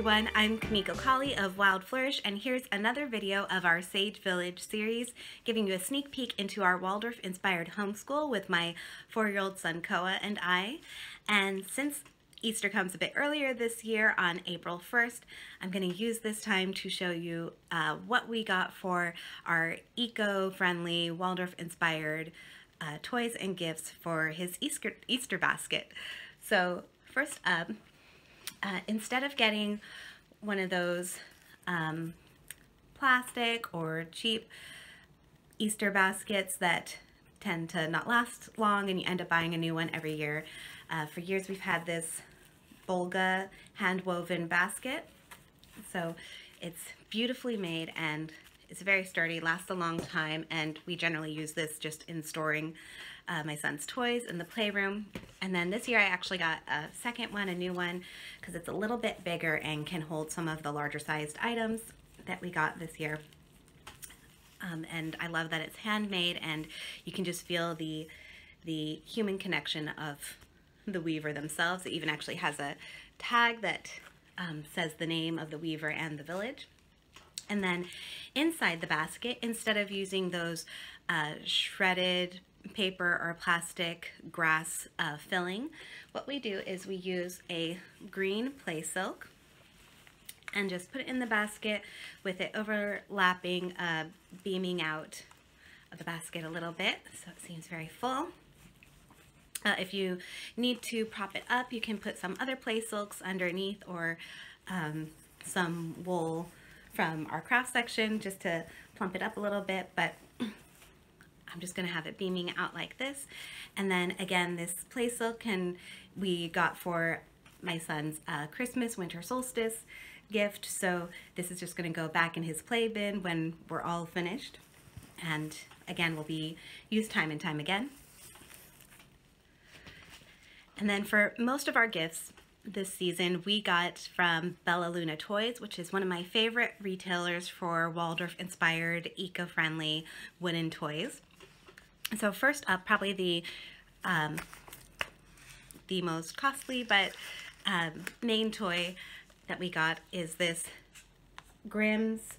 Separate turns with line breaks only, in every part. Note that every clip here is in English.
everyone, I'm Kamiko Colley of Wild Flourish, and here's another video of our Sage Village series, giving you a sneak peek into our Waldorf-inspired homeschool with my 4-year-old son Koa and I. And since Easter comes a bit earlier this year on April 1st, I'm going to use this time to show you what we got for our eco-friendly, Waldorf-inspired toys and gifts for his Easter basket. So first up, instead of getting one of those plastic or cheap Easter baskets that tend to not last long and you end up buying a new one every year, for years we've had this Bolga hand-woven basket. So it's beautifully made and it's very sturdy, lasts a long time, and we generally use this just in storing my son's toys in the playroom. And then this year I actually got a second one, a new one, because it's a little bit bigger and can hold some of the larger sized items that we got this year. And I love that it's handmade and you can just feel the human connection of the weaver themselves. It even actually has a tag that says the name of the weaver and the village. And then inside the basket, instead of using those shredded paper or plastic grass filling, what we do is we use a green play silk and just put it in the basket with it overlapping, beaming out of the basket a little bit so it seems very full. If you need to prop it up, you can put some other play silks underneath or some wool from our craft section just to plump it up a little bit, but I'm just going to have it beaming out like this. And then again, this play silk we got for my son's Christmas winter solstice gift, so this is just going to go back in his play bin when we're all finished, and again will be used time and time again. And then for most of our gifts this season, we got from Bella Luna Toys, which is one of my favorite retailers for Waldorf-inspired, eco-friendly wooden toys. So first up, probably the most costly but main toy that we got is this Grimm's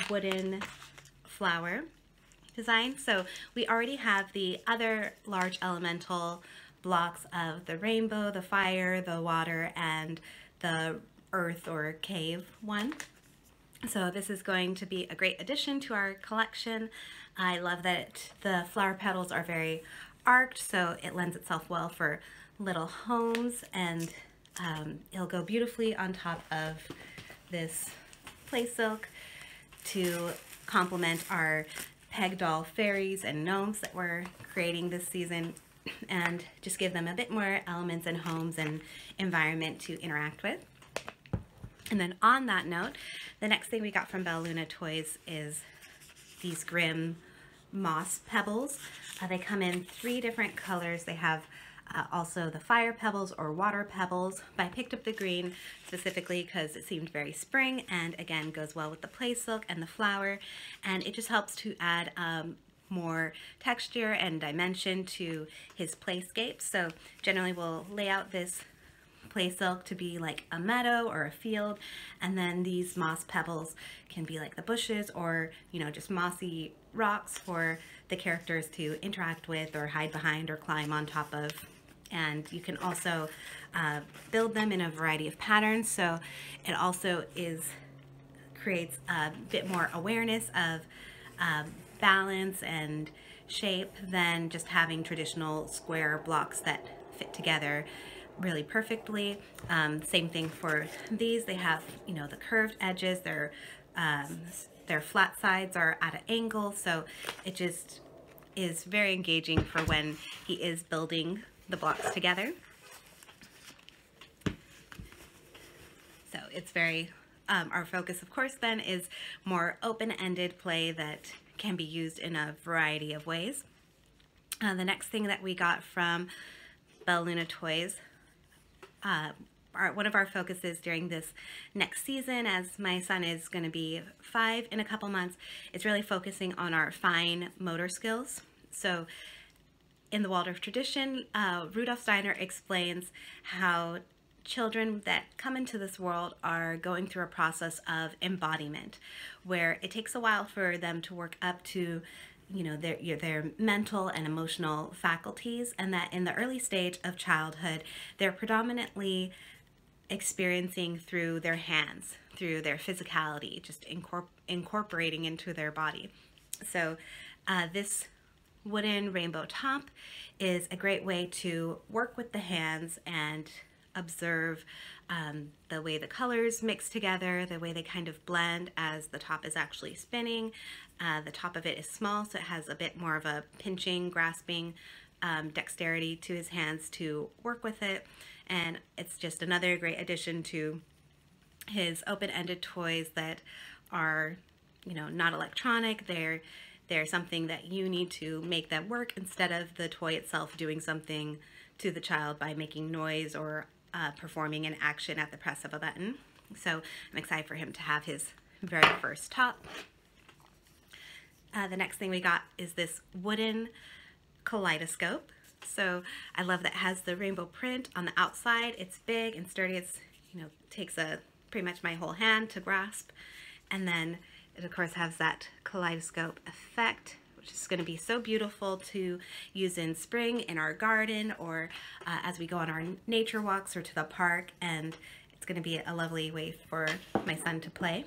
wooden flower design. So we already have the other large elemental blocks of the rainbow, the fire, the water, and the earth or cave one. So this is going to be a great addition to our collection. I love that the flower petals are very arced, so it lends itself well for little homes, and it'll go beautifully on top of this play silk to complement our peg doll fairies and gnomes that we're creating this season, and just give them a bit more elements and homes and environment to interact with. And then on that note, the next thing we got from Bella Luna Toys is these Grimm moss pebbles. They come in 3 different colors. They have also the fire pebbles or water pebbles, but I picked up the green specifically because it seemed very spring and again goes well with the play silk and the flower, and it just helps to add more texture and dimension to his playscape. So generally we'll lay out this play silk to be like a meadow or a field, and then these moss pebbles can be like the bushes or, you know, just mossy rocks for the characters to interact with or hide behind or climb on top of. And you can also build them in a variety of patterns, so it also creates a bit more awareness of balance and shape than just having traditional square blocks that fit together really perfectly. Same thing for these. They have, you know, the curved edges. Their flat sides are at an angle, so it just is very engaging for when he is building the blocks together. So it's very our focus, of course, then is more open-ended play that can be used in a variety of ways. The next thing that we got from Bella Luna Toys, one of our focuses during this next season, as my son is going to be 5 in a couple months, is really focusing on our fine motor skills. So in the Waldorf tradition, Rudolf Steiner explains how children that come into this world are going through a process of embodiment, where it takes a while for them to work up to, you know, their mental and emotional faculties, and that in the early stage of childhood, they're predominantly experiencing through their hands, through their physicality, just incorporating into their body. So this wooden rainbow top is a great way to work with the hands and observe the way the colors mix together, the way they kind of blend as the top is actually spinning. The top of it is small, so it has a bit more of a pinching, grasping dexterity to his hands to work with it. And it's just another great addition to his open-ended toys that are, you know, not electronic. They're something that you need to make them work instead of the toy itself doing something to the child by making noise or performing an action at the press of a button. So I'm excited for him to have his very first top. The next thing we got is this wooden kaleidoscope. So I love that it has the rainbow print on the outside. It's big and sturdy. It's, you know, takes pretty much my whole hand to grasp. And then it of course has that kaleidoscope effect, which is going to be so beautiful to use in spring in our garden, or as we go on our nature walks or to the park, and it's going to be a lovely way for my son to play.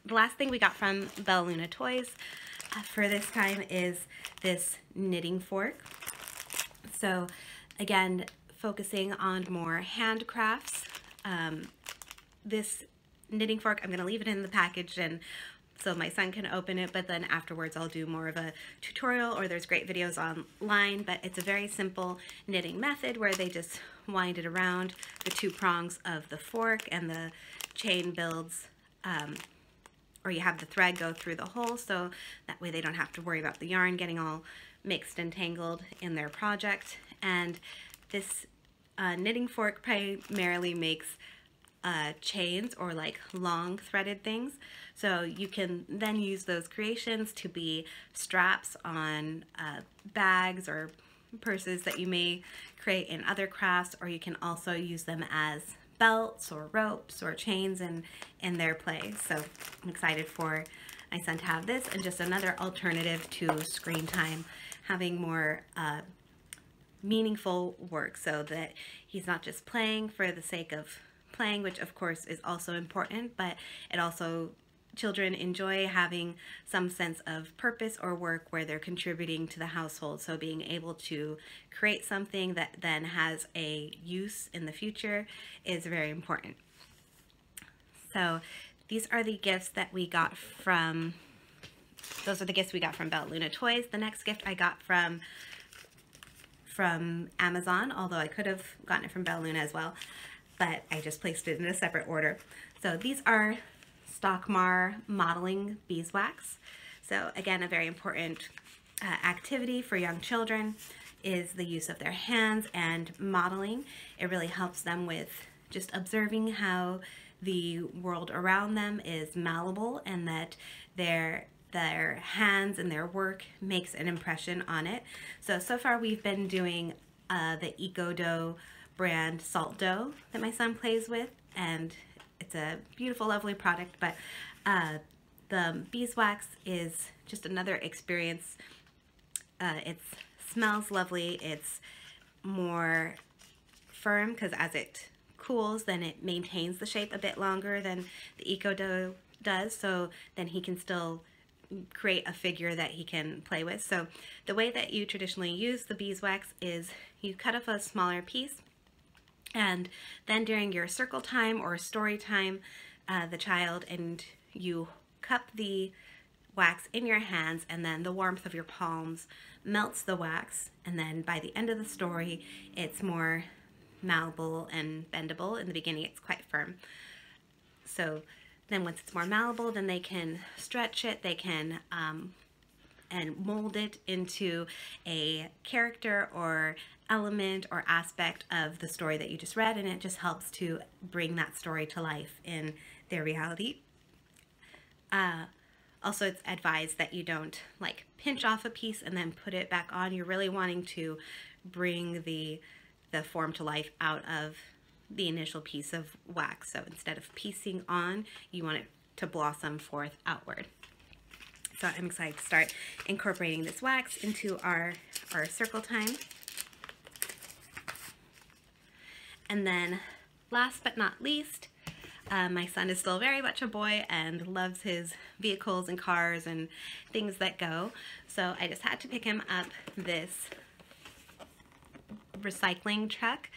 The last thing we got from Bella Luna Toys for this time is this knitting fork. So again, focusing on more handcrafts. This knitting fork, I'm going to leave it in the package and so my son can open it, but then afterwards I'll do more of a tutorial, or there's great videos online. But it's a very simple knitting method where they just wind it around the two prongs of the fork, and the chain builds, or you have the thread go through the hole, so that way they don't have to worry about the yarn getting all mixed and tangled in their project. And this knitting fork primarily makes chains, or like long threaded things. So you can then use those creations to be straps on bags or purses that you may create in other crafts, or you can also use them as belts or ropes or chains in their play. So I'm excited for my son to have this, and just another alternative to screen time, having more meaningful work, so that he's not just playing for the sake of playing, which of course is also important, but it also, children enjoy having some sense of purpose or work where they're contributing to the household. So being able to create something that then has a use in the future is very important. So these are the gifts that we got from, those are the gifts we got from Bella Luna Toys. The next gift I got from Amazon, although I could have gotten it from Bella Luna as well, but I just placed it in a separate order. So these are Stockmar modeling beeswax. So again, a very important activity for young children is the use of their hands and modeling. It really helps them with just observing how the world around them is malleable, and that their hands and their work makes an impression on it. So far we've been doing the Eco Dough brand salt dough that my son plays with, and it's a beautiful, lovely product. But the beeswax is just another experience. It smells lovely. It's more firm because as it cools, then it maintains the shape a bit longer than the Eco Dough does, so then he can still create a figure that he can play with. So the way that you traditionally use the beeswax is you cut off a smaller piece, and then during your circle time or story time, the child and you cup the wax in your hands, and then the warmth of your palms melts the wax, and then by the end of the story it's more malleable and bendable. In the beginning it's quite firm. So then once it's more malleable, then they can stretch it, they can and mold it into a character or element or aspect of the story that you just read, and it just helps to bring that story to life in their reality. Also, it's advised that you don't like pinch off a piece and then put it back on. You're really wanting to bring the form to life out of the initial piece of wax. So instead of piecing on, you want it to blossom forth outward. So I'm excited to start incorporating this wax into our circle time. And then last but not least, my son is still very much a boy and loves his vehicles and cars and things that go. So I just had to pick him up this recycling truck,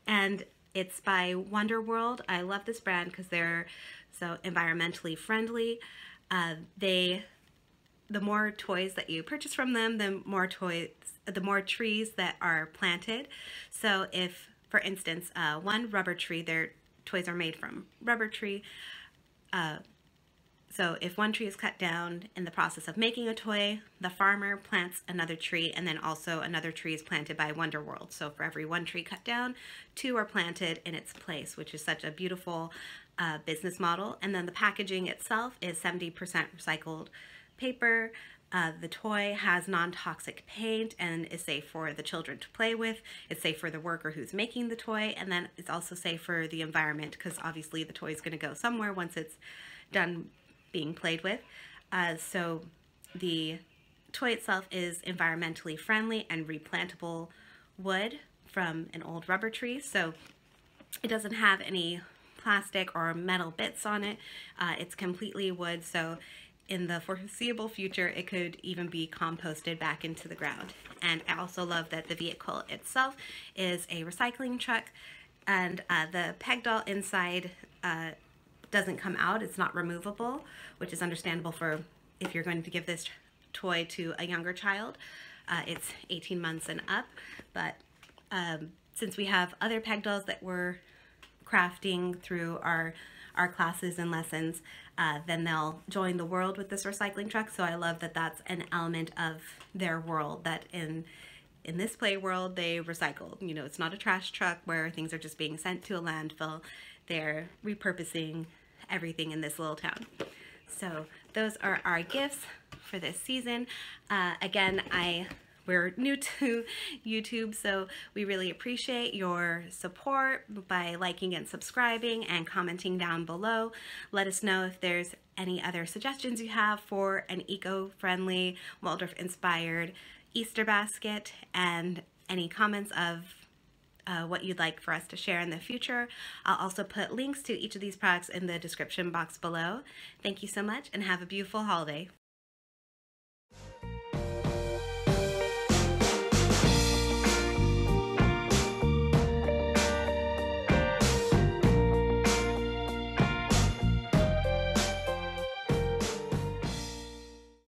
and it's by Wonderworld. I love this brand because they're so environmentally friendly. The more toys that you purchase from them, the more trees that are planted. So if, for instance, one rubber tree, their toys are made from rubber tree. So if one tree is cut down in the process of making a toy, the farmer plants another tree, and then also another tree is planted by Wonderworld. So for every one tree cut down, 2 are planted in its place, which is such a beautiful business model. And then the packaging itself is 70% recycled paper. The toy has non-toxic paint and is safe for the children to play with. It's safe for the worker who's making the toy, and then it's also safe for the environment because obviously the toy is going to go somewhere once it's done being played with. So the toy itself is environmentally friendly and replantable wood from an old rubber tree. So it doesn't have any plastic or metal bits on it. It's completely wood, so in the foreseeable future it could even be composted back into the ground. And I also love that the vehicle itself is a recycling truck, and the peg doll inside doesn't come out. It's not removable, which is understandable for if you're going to give this toy to a younger child. It's 18 months and up, but since we have other peg dolls that we're crafting through our classes and lessons, then they'll join the world with this recycling truck. So I love that that's an element of their world, that in this play world they recycle. You know, it's not a trash truck where things are just being sent to a landfill. They're repurposing everything in this little town. So those are our gifts for this season. Again, we're new to YouTube, so we really appreciate your support by liking and subscribing and commenting down below. Let us know if there's any other suggestions you have for an eco-friendly, Waldorf-inspired Easter basket, and any comments of what you'd like for us to share in the future. I'll also put links to each of these products in the description box below. Thank you so much and have a beautiful holiday.